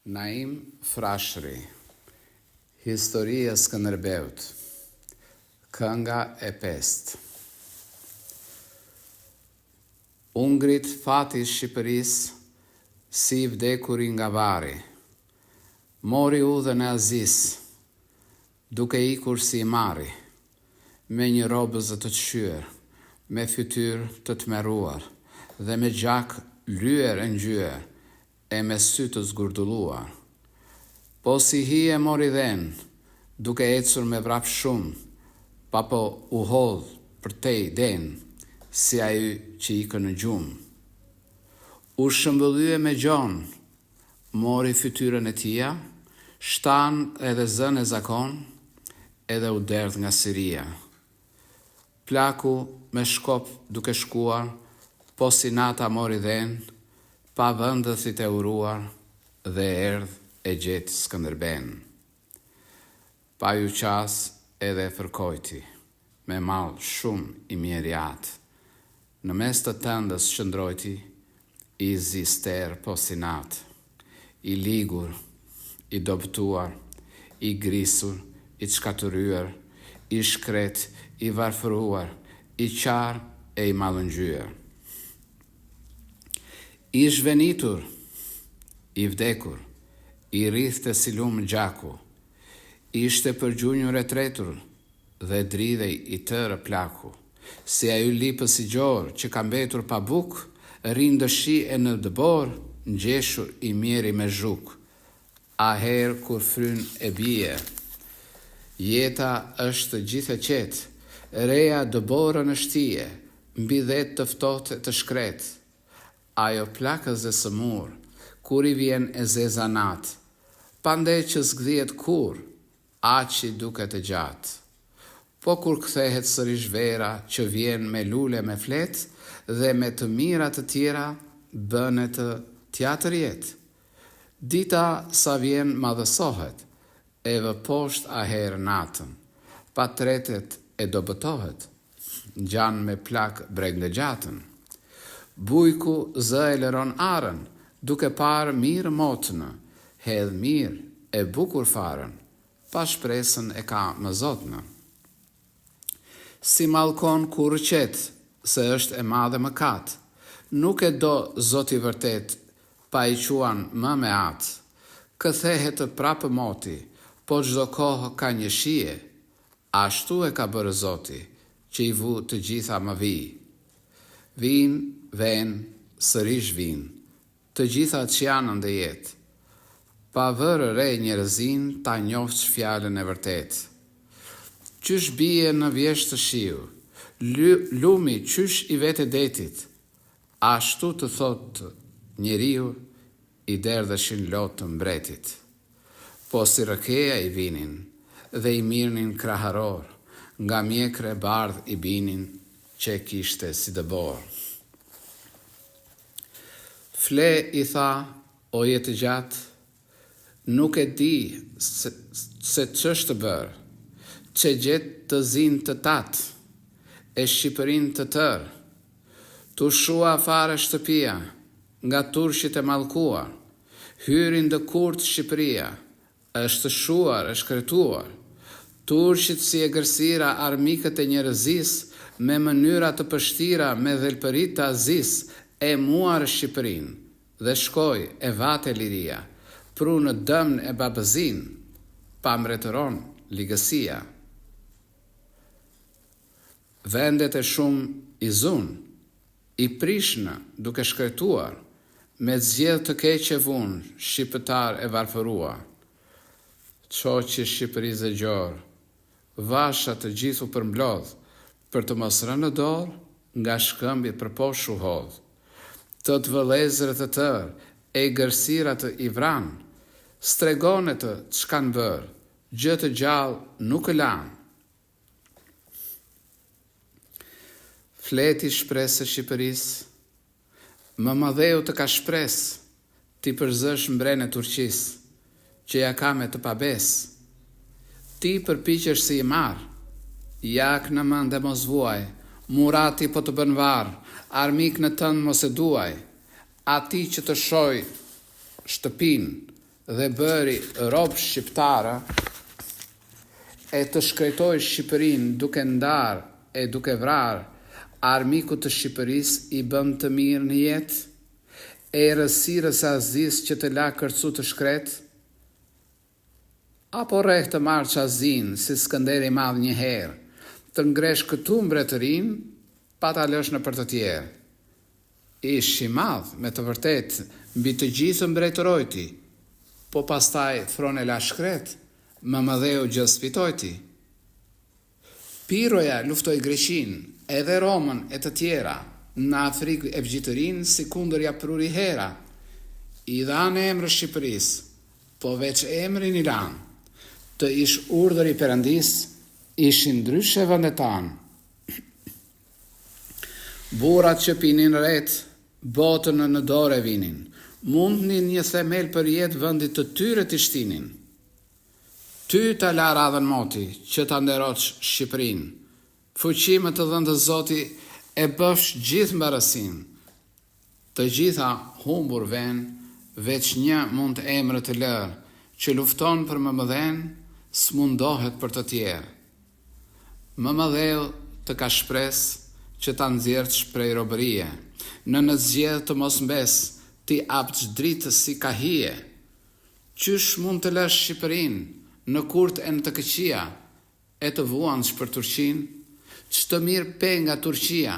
Naim Frashëri, Historia e Skënderbeut, kënga e 5. Ungrit fati i Shqipërisë, si i vdekuri nga vari, mori udhën e Azis, duke ikur si i marri, me një robëz të qyër, me fytyrë të tmeruar, dhe me gjak lyer e ngjyrë, e me sy të zgurdulluar. Po si hije mori dhen, duke ecur me vrap shumë, pa po u hodh për tej den, si ai që ikën në gjumë. U shëmbëllye me gjon, mori fytyrën e tia, shtan edhe zën e zakon, edhe u derdh nga Siria. Plaku me shkop duke shkuar, po si nata mori dhen, pa vëndëthit e uruar, dhe erdh e gjetë Skënderben. Pa ju qas edhe fërkojti, me mal shumë i mjeriat. Në mes të tëndës shëndrojti, i zister po si natë, i ligur, i dobtuar, i grisur, i çkatëryer, i shkret, i varfëruar, i qarë e i mallëngjyer. I zhvenitur, i vdekur, i rrithte si lumë gjaku, ishte përgjunjur e tretur, dhe dridhej i tërë plaku, si ajo lipës i gjorë që ka mbetur pa buk, rinë dëshi e në dëbor, ngjeshur i mjeri me zhuk. A herë kur fryn e bie, jeta është gjithë e qetë, reja dëborën është tije, mbi dhe të ftohtë të shkret. Ajo plakës dhe sëmur, kur i vjen e zeza natë, pande që zgdhiet kur, aqi duket e gjatë. Po kur kthehet sërish vera që vjen me lule me flet, dhe me të mira të tjera, bënet tjatër jetë. Dita sa vjen madhësohet, e vë posht a herë natën, pa tretet e dobëtohet, gjanë me plak breg në gjatën. Bujku zë e lëron arën, duke parë mirë motënë, hedh mirë e bukur farën, pa shpresën e ka më zotënë. Si malkon kur qetë, se është e madhe më katë, nuk e do zoti vërtet, pa i quan më me atë. Këthehet të prapë moti, po çdo kohë ka një shije, ashtu e ka bërë zoti, që i vu të gjitha më vi. Vin, ven, sërish vin, të gjitha që janë ndë jetë, pa vërë re njerëzin ta njoftë fjallën e vërtet. Qysh bie në vjesht të shiu, lumi qysh i vete detit, ashtu të thotë njeriu i derdheshin lotë të mbretit. Po si rëkeja i vinin, dhe i mirnin kraharor, nga mjekre bardh i binin, që kishte si dëbor. Fle i tha, o jetë gjatë, nuk e di se ç'është bërë, që gjetë të zinë të tatë, e Shqipërinë të tërë, tu shua fare shtëpia, nga turshit e mallkuar, hyrin dë kurt Shqipëria, është shuar e shkretuar, turshit si e gërsira armikët e njerëzis, me mënyra të pështira me dhelpërit të azis, e muar Shqipërinë, dhe shkoj e vate liria, pru në dëmn e babëzin, pa mbretëron ligësia. Vendet e shumë i zun, i prishnë duke shkretuar, me zgjedh të keqe vun, shqiptar e varfëruar. Qoqi Shqipërisë e gjorë, vasha të gjithu përmblodh, për të mos rënë dorë, nga shkëmbi për poshu hodh. Të vëllezërët të tërë, e gërsirat të i vranë, stregonet të ç'kan bërë, gjë të gjallë nuk e lanë. Fleti shpresë e Shqipërisë, më madheu të ka shpresë, ti përzësh mbrenë e Turqisë, që ja ka me të pabes. Ti përpiqesh si i marë, jak në mend e mos vuaj, murati po të bën varë, armik në tënë mos e duaj, ati që të shoj shtëpin, dhe bëri rob shqiptare e të shkretoi Shqipërinë duke ndarë e duke vrarë, armiku të Shqipërisë i bën të mirë në jetë, e errësirës së Azisë që të la kërcu të shkret, apo rreth të marrë Qazin si Skënderi i Madh një herë, të ngresh këtu mbretërinë, pa ta lësh në për të tjerë. Ish i madh me të vërtet mbi të gjithë mbretërojti, po pastaj thronë la shkret, Mammadheu gjës fitojti. Piroja luftoi Greqinë, edhe Romën e të tjera, në Afrikë e Vgjitërinë si kundër ja pruri Hera. I dhanë emrë Shqipërisë, po veç emrin i lanë, të ish urdhër i Perëndis, ishin ndryshe vendet tanë. Burrat që pinin ret, botën në dorë vinin, mundnin një themel për jetë vendit të tyre të shtinin. Ty ta la radhën moti, që ta nderosh Shqipërinë, fuqime të dhënë të Zoti e bëfsh gjithë mbarësin. Të gjitha humbur ven, veç një mund emrë të lërë, që lufton për Mammadhen, s'mundohet për të tjerë. Mammadheu të ka shpresë që ta nxjerrësh prej robërie, në zgjedhje të mos mbes, ti apç dritës si ka hije. Qysh mund të lësh Shqipërinë, në kurt e në të këqia, e të vuansh për Turqinë, që të mirë pe nga Turqia.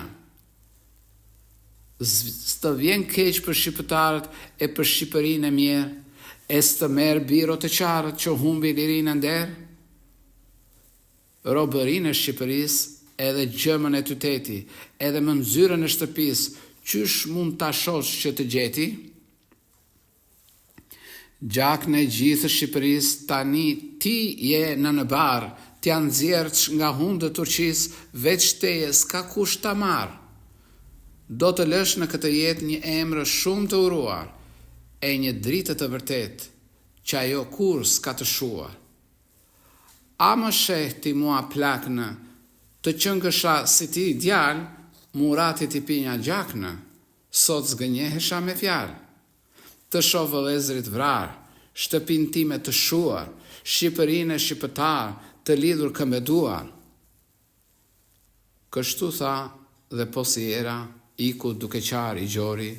S'të vjen keq për shqiptarët e për Shqipërinë e mirë, e s'të merë biro të qarët që humbi lirinë nder? Robërinë e Shqipërisë, edhe gjëmën e qyteti, edhe mëndzyrën e shtëpisë, qysh mund ta shosh që të gjeti? Gjakën e gjithë Shqipërisë, tani ti je në barë, t'ja nxjerrësh nga hundë Turqisë, veç teje s'ka kush ta marë. Do të lësh në këtë jetë një emër shumë të uruar, e një dritë të vërtet, që ajo kur s'ka të shuar. A më sheh ti mua plaknë, të qëngësha si ti djalë, murati ti pinja gjaknë, sot zgënjehesha me fjalë. Të shoh vëllezërit vrarë, shtëpinë time të shuar, Shqipërinë e shqiptar të lidhur këmbeduar. Kështu tha dhe posiera, iku duke qarë i gjori,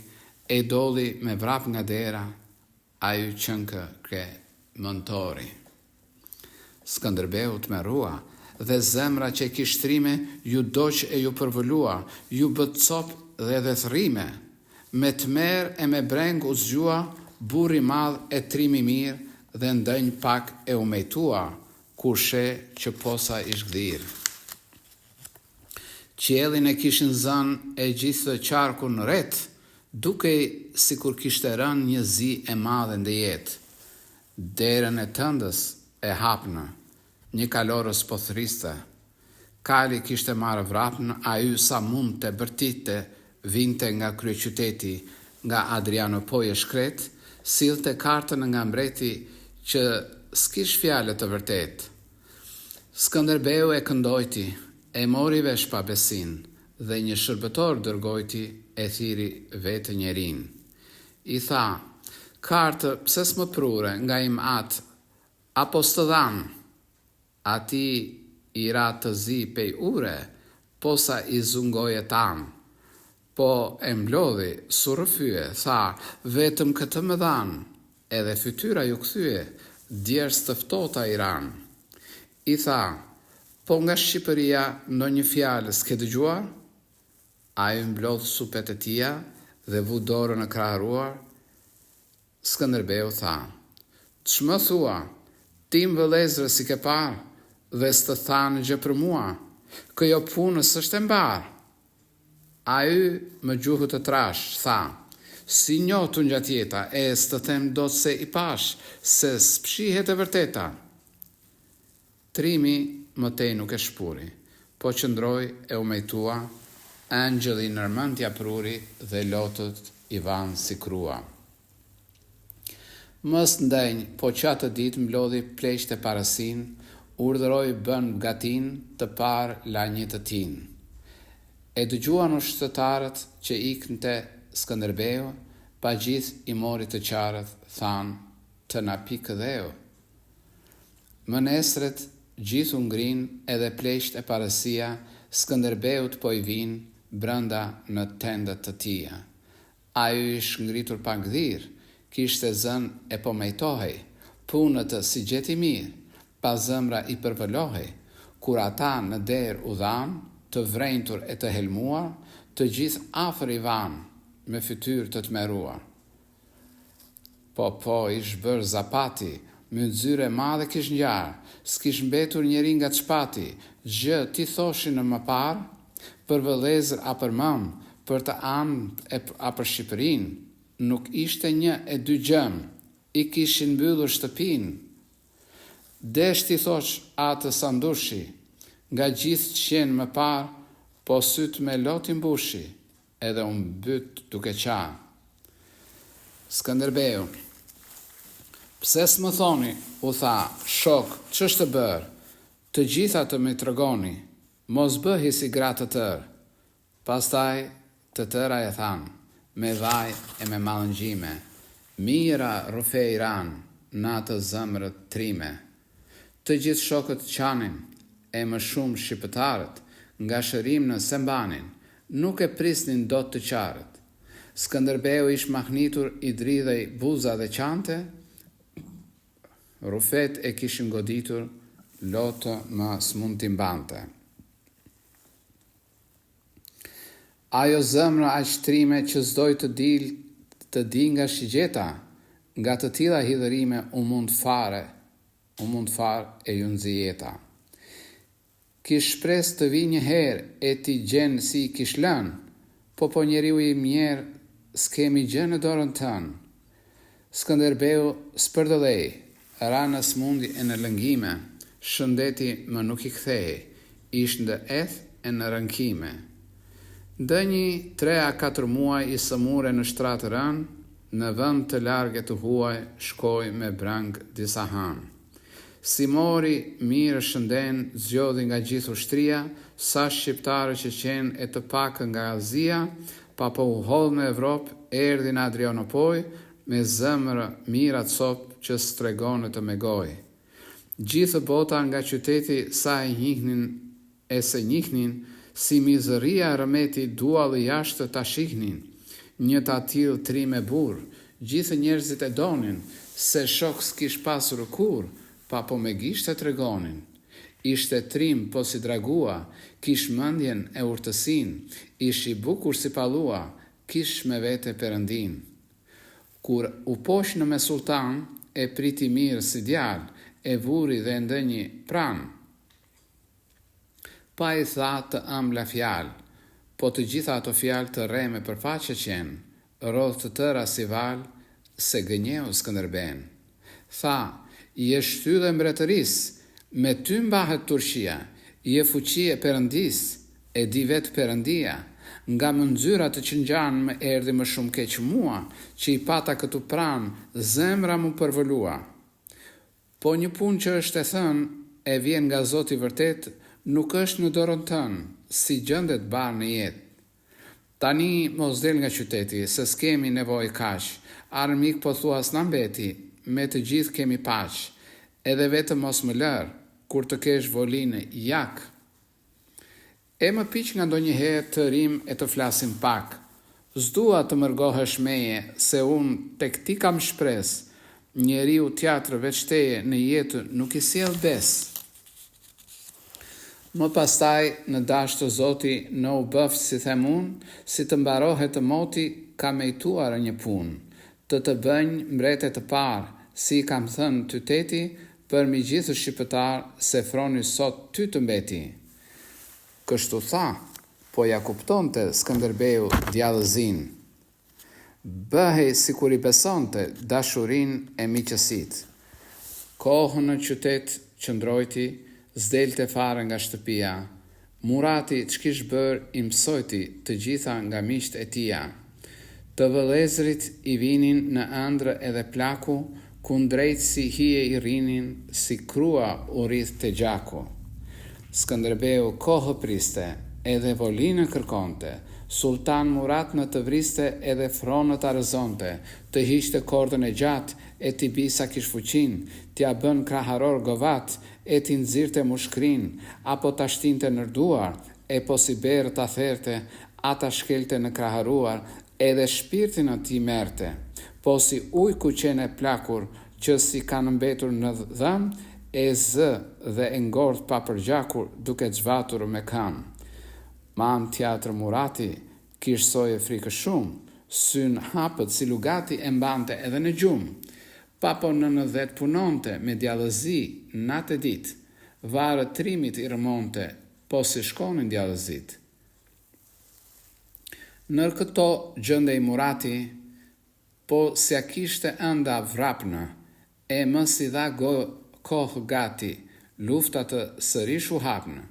e doli me vrap nga dera, a ju qënkë kre mëntori. Skënderbeu të merrua, dhe zemra që kishtrime ju doq e ju përvëllua, ju bët cop dhe dhe thrime, me tmer e me breng u zgjua, burri madh e trimi mirë, dhe ndënj pak e u mejtua, kur she që posa ish gdhir. Qiellin e kishin zënë e gjithë qarku në ret, duke si kur kishte rënë një zi e madhe ndë jetë. Derën e tëndës e hapnë, një kalorës po thriste. Kali kishte marrë vrapnë, a ju sa mund të bërtite, vinte nga kryeqyteti, nga Adrianopoje shkret, sillte kartën nga mbreti që s'kish fjalë të vërtet. Skënderbeu e këndojti, e mori vesh pa besin, dhe një shërbëtor dërgojti e thiri vetë njerin. I tha, kartë pse s'më prure nga im atë, apo s'të dhanë, ati i ra të zi pej ure, posa i zungoje tanë. Po e mblodhi, su rëfye, tha, vetëm këtë më dhanë, edhe fytyra ju kthye, djerës të ftota i ranë. I tha, po nga Shqipëria në një fjallë s'ke dëgjuar? A ju mblodh supet e tia dhe vu dorën në kraharuar? Skënderbeu tha, ç'më thua, tim vëllezër si ke parë, dhe s'të thanë gjë për mua, këjo punës është e mbarë. A ju më gjuhë të trash, tha, si njotu nga tjeta, e s'të them do të se i pash, se s'pshihet e vërteta. Trimi më tej nuk e shpuri, po qëndroj e u mejtua, angjëlli nërmëndja pruri dhe lotët i vanë si krua. Mës ndenj, po qatë ditë mblodhi pleqt e parasin, urdhëroi bën gatin të parë la një të tin. E dëgjuan ushtëtarët që iknte Skënderbeu, pa gjithë i mori të qarët, thanë, të na pikë dheu. Më nesret gjithu ngrin edhe pleqt e parasia, Skënderbeut po i vinë brënda në tendat të tia. Ajo ish ngritur pa gdhir, kishte zën e po mejtohej, punët si gjeti mirë, pa zëmra i përvëlohej, kur ata në der u dhanë, të vrejntur e të helmuar, të gjithë afër i vanë, me fytyrë të tmeruar. Po, ish bërë zapati, me zyre madhe kish ngjarë, s'kish mbetur njeri nga çpati, gjë ti thoshin në më parë, për vëllezër a për mëm, për të anë a për Shqipërinë, nuk ishte një e dy gjëm, i kishin mbyllur shtëpinë. Desh ti thosh atë sa ndushi, nga gjithë qenë më parë, po syt me lotin mbushi, edhe unë byt duke qa. Skënderbeu: pse s'më thoni, u tha, shok, ç'është të bërë, të gjitha të me tregoni, mos bëhi si gratë të tërë. Pastaj të tëra e thanë, me vaj e me mallëngjime, mira rufe i ranë, natë zëmrët trime. Të gjithë shokët qanin, e më shumë shqiptarët, nga shërim në sembanin, nuk e prisnin dot të qarët. Skënderbeu ish mahnitur i dridhej buza dhe qante, rufet e kishin goditur, lotë më s'mund t'i mbante. Ajo zëmra aq trime që s'doj të di nga shigjeta, nga të tilla hidhërime u mund fare e ju nxi jeta. Kish shpres të vi një herë e ti gjenë si kish lënë, po njeriu i mjerë s'kemi gjë në dorën tënë. Skënderbeu s'përdëllej, ra në smundi e në lëngime, shëndeti më nuk i kthej, ish ndë eth e në rënkime. Dënji 3 a 4 muaj i sëmure në shtratë rënë, në vend të large të huaj, shkoj me brang disa hanë. Si mori mirë shënden, zgjodhi nga gjithë ushtria, sa shqiptarë që qenë e të pak nga Azia, pa po u hodh në Evropë, erdhi në Adrianopoj, me zëmërë mira copë që stregonë të me gojë. Gjithë bota nga qyteti sa se njihnin, si mizëria rëmeti dualli jashtë ta shihnin, një tatil 3 me burë, gjithë njerëzit e donin, se shok s'kish pasur kur, pa po me gishtë të tregonin. Ishte trim po si dragua, kish mendjen e urtësin, ish i bukur si palua, kish me vete Perëndin. Kur u posh në me sultan, e priti mirë si djalë, e vuri dhe ndënji pranë. Pa i tha të ëmbla fjalë, po të gjitha ato fjalë të rreme për faqe qenë, rodh të tëra si valë, se gënjeu Skënderben. Tha, je shtyllë e mbretëris, me ty mbahet Turqia, je fuqi e Perëndis, e di vetë Perëndia, nga mëndzyra të qëngjan më erdi më shumë keq mua, që i pata këtu pranë, zemra mu përvëllua. Po një punë që është e thënë, e vjen nga Zoti vërtet, nuk është në dorën tënë, si gjendet barë në jetë. Tani mos del nga qyteti, se s'kemi nevoj kaq, armik po thua s'na mbeti, me të gjithë kemi paq, edhe vetëm mos më lërë, kur të kesh volinë jak. E më piq nga ndonjëherë të rim e të flasim pak. S'dua të mërgohesh meje, se unë tek ti kam shpres, njeriu tjetër veç teje në jetë nuk i sjell bes. Më pastaj në dash të Zoti në u bëft si them unë, si të mbarohet të moti ka mejtuar një punë, të bënj mbretet të parë, si kam thënë ty teti, për mi gjithë shqiptar se froni sot ty të mbeti. Kështu tha, po ja kuptonte Skënderbeu djallëzin. Bëhej si kur i besonte dashurin e miqësit. Kohën në qytet qëndrojti, s'delte fare nga shtëpia. Murati ç'kish bër i mësojti të gjitha nga miqt e tia. Të vëllezrit i vinin në ëndrë edhe plaku, kundrejt si hije i rinin, si krua u rrith të gjaku. Skënderbeu kohë priste, edhe volinë kërkonte, Sultan Murat në të vriste edhe fronët arëzonte, të hiqte kordën e gjatë, e t'i bi sa kish fuqin, t'ja bën kraharor govat, e t'i nxirte mushkrin, apo t'a shtinte nërduar, e po si berë t'a therte, ata shkelte në kraharuar, edhe shpirtin ati merte, po si uj ku qene plakur, që si kanë mbetur në dhëm, e zë dhe e ngordh pa përgjakur, duke zvatur me kam. Mam Teatër Murati, kish soje frikë shumë, syn hapët si lugati e mbante edhe në gjumë. Papo në 90 punonte me djallëzi natë e ditë, varë trimit i rëmonte, po si shkonin djallëzit. Nër këto gjënde i Murati, po si a kishte enda vrapnë, e më si dha kohë gati, lufta të sërish u hapnë.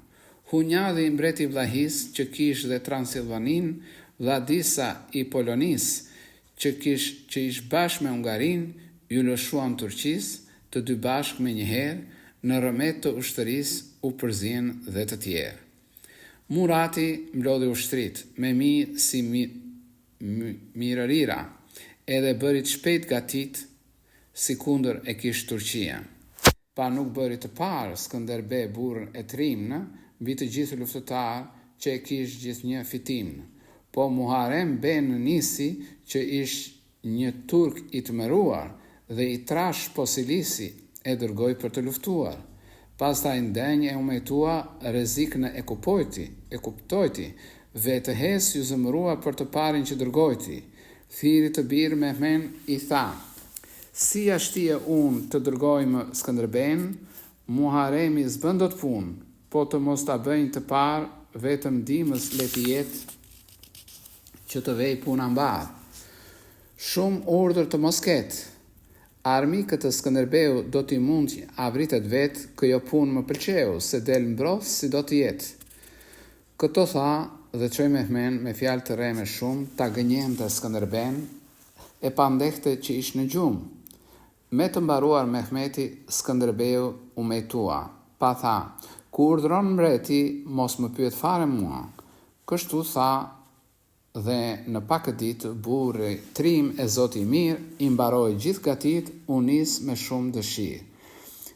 Hunjadhi mbreti Vlahis që kish dhe Transilvanin, Vladisa i Polonis, që ish bashkë me Ungarin, ju lëshuan Turqis, të dy bashkë me njëherë, në rëmet të ushtëris u përzien dhe të tjerë. Murati mblodhi ushtrit, me mi si mirërira, edhe bërit shpejt gatit, si kundër e kish Turqia. Pa nuk bërit të parë Skënderbe burën e trimnë, mbi të gjithë luftëtar që e kish gjithë një fitimnë. Po Muharrem Ben Nisi, që ish një turk i të mëruar dhe i trash Posilisi, e dërgoj për të luftuar. Pastaj ndenjë e umejtua rrezikën e kuptojti, vetë hes ju zëmërua për të parin që dërgojti. Thiri të birë Mehmen i tha, si ashtie unë të dërgojmë Skënderben, Muharremi zbën dot punë, po të mos ta bëjnë të parë vetëm dimës leti jetë që të vej puna mbarë. Shumë urdhër të mos ketë. Armikët të Skënderbeu do t'i mund që avritet vetë, këjo punë më pëlqeu, se del mbroth si do t'jetë. Këto tha dhe çoj Mehmen me fjalë të reme shumë, ta gënjem të Skënderben, e pandehte që ish në gjumë. Me të mbaruar Mehmeti, Skënderbeu u mejtua, pa tha, ku urdhron mbreti, mos më pyet fare mua. Kështu tha, dhe në pak ditë burri trim e Zoti i mirë i mbaroi gjithë gatit, u nis me shumë dëshirë.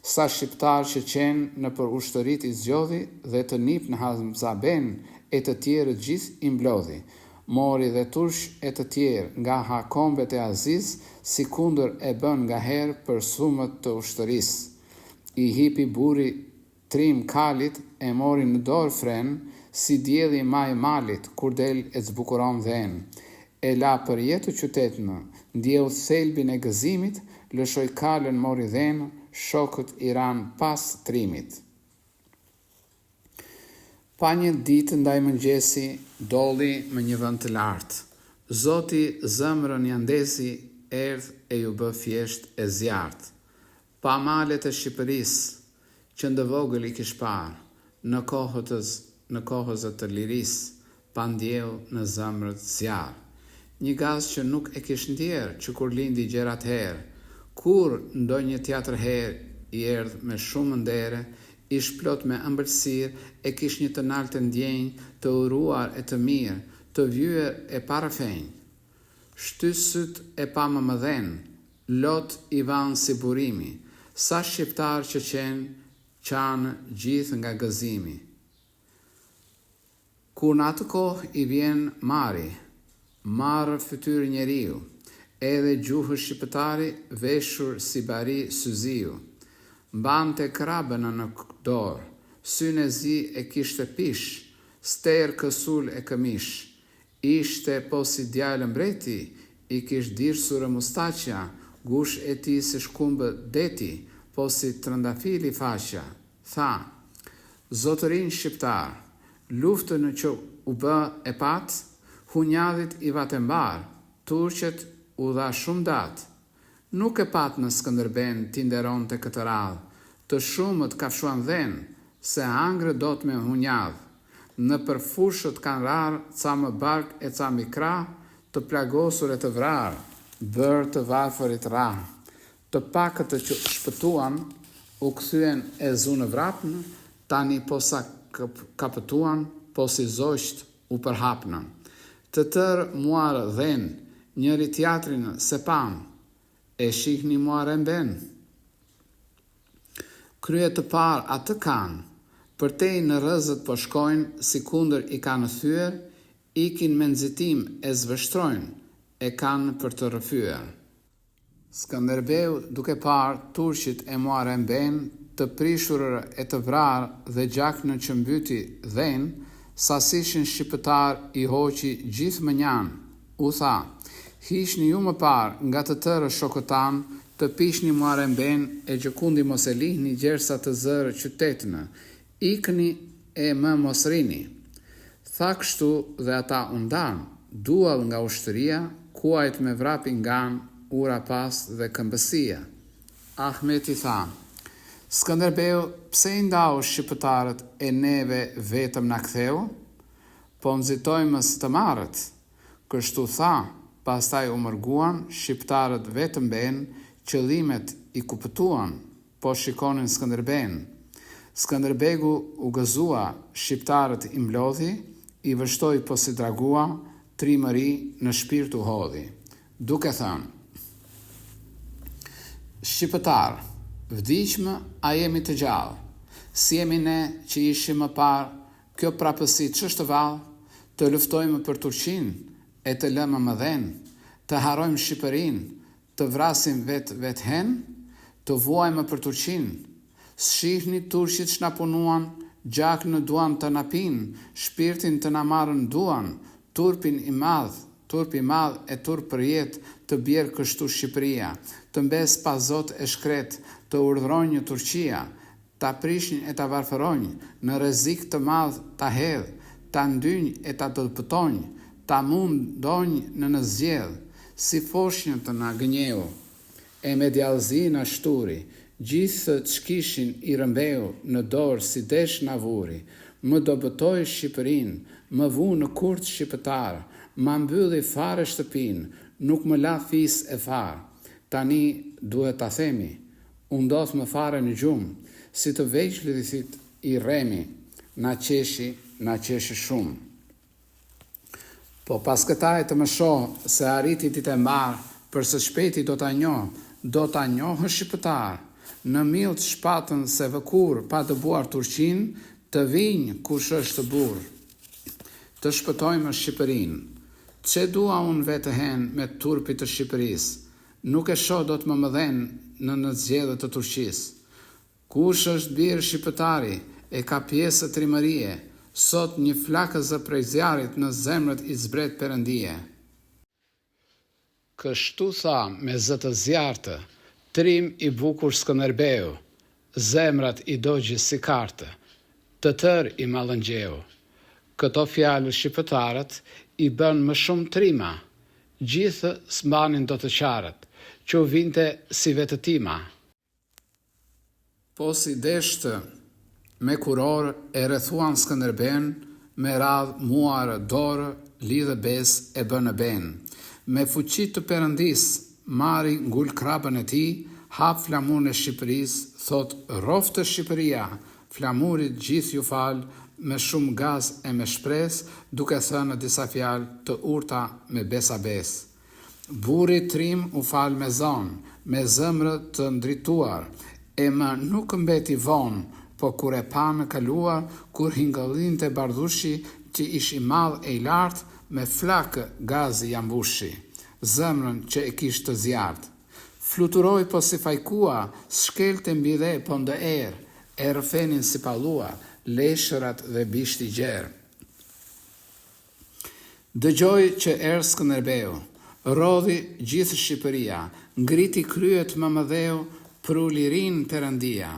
Sa shqiptar që qenë në për ushtërit i zgjodhi dhe të nip në Hamzaben e të tjerë gjithë i mblodhi. Mori dhe tursh e të tjerë nga hakombet e Aziz, si kundër e bën nga herë për sumët të ushtërisë. I hipi burri trim kalit, e mori në dorë fren, si dielli maj malit, kur del e zbukuron dhen. E la për jetë qytetnë, ndjeu thelbin e gëzimit, lëshoj kalën mori dhen, shokët i ran pas trimit. Pa një ditë ndaj mëngjesi, dolli më një vend të lartë. Zoti zëmrën jandesi, erdh e ju bë fjesht e zjartë. Pa malet e Shqipërisë, që ndë vogël i kish parë, në kohës të lirisë, pa ndjeu në zemrët zjarë. Një gaz që nuk e kish ndjerë, që kur lindi gjerat herë, kur ndonjë teatr herë i erdh me shumë ndere, ish plot me ëmbëlsirë, e kish një të naltë ndjenjë, të uruar e të mirë, të vyer e parafenjë. Shtysyt e pa më mëdhen, lot i vanë si burimi, sa shqiptar që qenë, qanë gjithë nga gëzimi. Kur në atë kohë i vjen mari, marë fytyrë njeriu, edhe gjuhë shqiptari veshur si bari syziu. Mbante krabën në dorë, synë e zi e kishte pish, ster kësul e këmish. Ishte po si djalë mbreti, i kish dirësur e mustaqja, gush e ti si shkumbë deti, po si trëndafili faqja. Tha, zotërin shqiptar, luftën në që u bë e patë, hunjadhit i vatembar, turqet u dha shumë datë. Nuk e patë në Skënderben t'inderon të këtë radhë, të shumët kafshuan dhenë, se angrë do të me hunjadhë. Në përfushët kanë rarë, ca më bark e ca mikra, të plagosur e të vrarë, bërë të varfërit rahë. Të pakët të që shpëtuan, u kthyen e zunë vrapnë, tani posa kapëtuan, po si zosht u përhapnë. Të tërë muarë dhenë, njëri teatrin se pamë, e shihni Muharremben. Kryet të parë atë kanë, përtej në rrezët po shkojnë, si kundër i kanë thyer, ikin me nxitim e zvështrojnë, e kanë për të rrëfyer. Skanderbeu duke parë turqit e Muharremben të prishurër e të vrarë dhe gjak në që mbyti dhenë, sasishin shqiptar i hoqi gjithë mënjan, u tha, hishni ju më parë nga të tërë shokëtan, të pishni Muharremben e gjëkundi mos e lihni gjersa të zërë qytetënë, ikni e më mos rini. Tha kështu dhe ata undan, duall nga ushtëria, kuajt me vrapin ngan, ura pas dhe këmbësia. Ahmeti tha, Skanderbeu, pse i ndau shqiptarët e neve vetëm na ktheu? Po nxitojmë së të marrët. Kështu tha, pastaj u mërguan, shqiptarët vetëm ben, qëllimet i kuptuan, po shikonin Skanderben. Skanderbegu u gëzua, shqiptarët i mblodhi, i vështoi po si dragua, trimëri në shpirt u hodhi, duke thënë, Shqiptar, vdiqmë a jemi të gjallë, si jemi ne që ishim më parë, kjo prapësi ç'është vallë, të luftojmë për Turqinë, e të lëmë më dhenë, të harojmë Shqipërinë, të vrasim vetë hen, të vuajmë për Turqinë. Shihni turqit që na punuan, gjak në duan të na pinë, shpirtin të na marrën duan, turpi madh e turp për jetë, të bjerë kështu Shqipëria, të mbes pa zot e shkret, të urdhronjë Turqia, ta prishin e ta varfëronjë, në rrezik të madh ta hedh, ta ndynj e ta dëpëtonjë, ta mundonjë në zgjedh, si foshnjë të na gënjeu, e me djallëzi na shturi, gjithë të shkishin i rëmbeu, në dorë si desh na vuri, më dobëtoj Shqipërinë, më vu në kurt shqiptar, ma mbylli fare shtëpinë, nuk më la fis e farë. Tani duhet ta themi, u ndodh më fare në gjumë, si të veçlidhit i remi, na qeshi shumë. Po pas këtaj të më shoh se arriti ti të mbarë, për së shpeti do ta njohë shqiptar, në mill të shpatën se vëkur pa dëbuar Turqinë, të vinjë kush është burr. Të shpëtojmë Shqipërinë. Çe dua unë vetë hen me turpit të Shqipërisë, nuk e shoh do të më mëdhen në zgjedhjet të Turqisë. Kush është birë shqiptari, e ka pjesë trimërie, sot një flakëzë prej zjarit në zemrët i zbret Perëndie. Kështu tha me zë të zjartë, trim i bukur Skanderbeu, zemrat i dogji si kartë, të tër i mallëngjeu. Këto fjalë shqiptarët i bën më shumë trima, gjithë s'mbanin do të qarët, që u vinte si vetëtima. Po si deshtë, me kuror e rrethuan Skanderben, me radh muar dorë, lidhe bes e bënë ben. Me fuqit të Perëndis, mari ngul krapën e ti, hap flamurën e Shqipërisë, thot roftë Shqipëria, flamurit gjithë ju falë, me shumë gaz e me shpres, duke thënë disa fjalë të urta me besabes. Burri trim u falë me zonë, me zëmrë të ndrituar, e më nuk mbeti vonë, po kur e pa në kaluar, kur hingëllin të bardhushi, që ish i madh e i lartë, me flakë gazi jambushi, zëmrën që e kishtë të zjartë. Fluturoj po si fajkua, shkel të mbidhe po ndë erë, e rëfenin si palua, leshërat dhe bishti gjerë. Dëgjoj që erë Skanderbeu, rodhi gjithë Shqipëria, ngriti kryet më mëdheu, pru lirin Perëndia.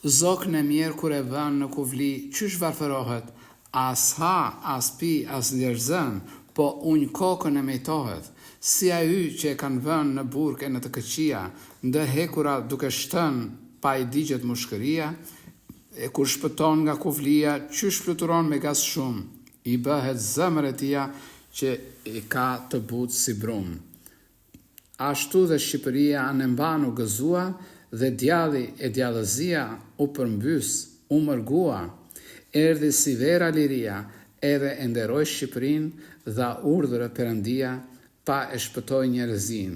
Zokën e mjerë kur e vën në kuvli, qysh varfërohet, as ha, as pi, as njerëzën, po unj kokën e mejtohet, si a y që e kanë vën në burg e në të këqia, ndë hekura duke shtën, pa i digjet mushkëria, e kur shpëton nga kuvlia, qysh fluturon me gaz shumë, i bëhet zëmër e tia që i ka të butë si brum. Ashtu dhe Shqipëria anembanu gëzua, dhe djalli e djallëzia u përmbys, u mërgua, erdhi si vera liria, edhe e nderoj Shqipërinë, dha urdhër Perëndia, pa e shpëtoj njerëzin.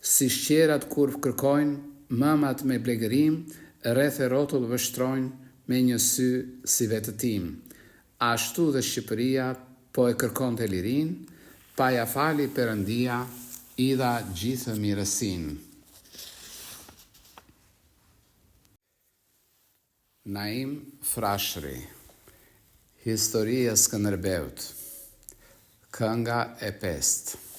Si shqerat kur kërkojnë, mamat me blegërim, rreth e rrotull vështrojnë me një sy si vetëtim. Ashtu dhe Shqipëria po e kërkon të lirin, pa ja fali Perëndia, i dha gjithë mirësin. Naim Frashëri. Historia e Skënderbeut. Kënga e 5.